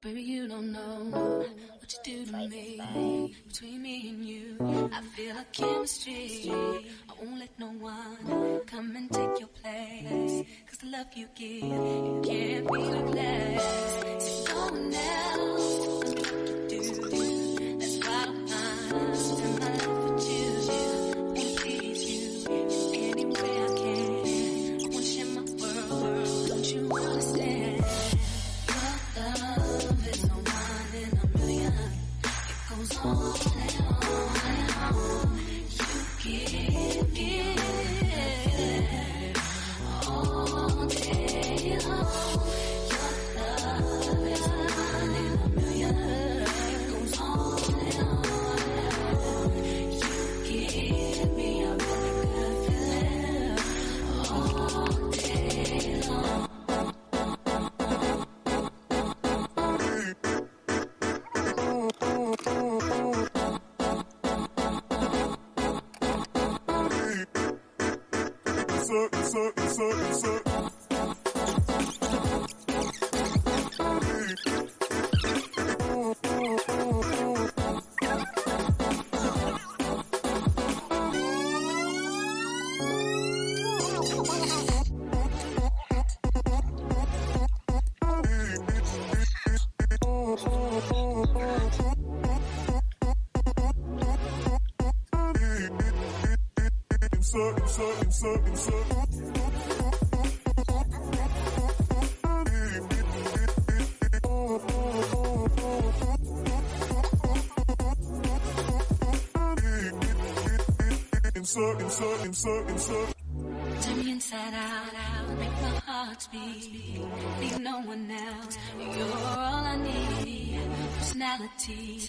Baby, you don't know what you do to me. Between me and you, I feel a chemistry. I won't let no one come and take your place. Cause the love you give, you can't be replaced. So no one else knows what to do. That's why I spend my life with you. I wanna please you any way I can. I wanna share my world, don't you understand? Love is no one in a million. It goes on and on and on. You give me all day long. Your love is no one in a million. It goes on and on and on. You give me a really good feeling all day long. Turn me inside out, make my heart beat. Leave no one else, you're all I need. Personality,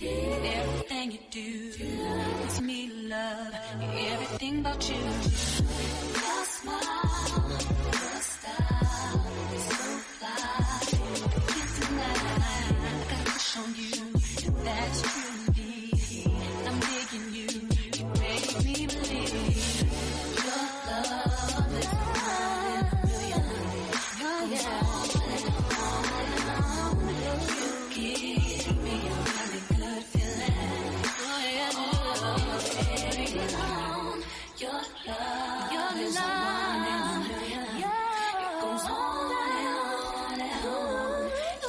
everything you do, it's me love, everything about you. Your smile, your style, so fly, can't deny. I got a crush on you, and that's truly. I'm digging you, you make me believe. Love is one in a million. It goes on and on and on. You give me a really good feeling. Oh yeah, baby, long. Your love is one in a million. It goes on and on and on.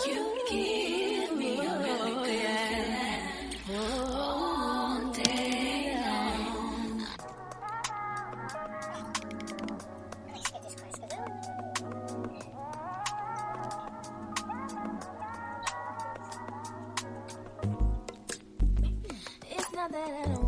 You give me a really good feeling all day long. It's not that I don't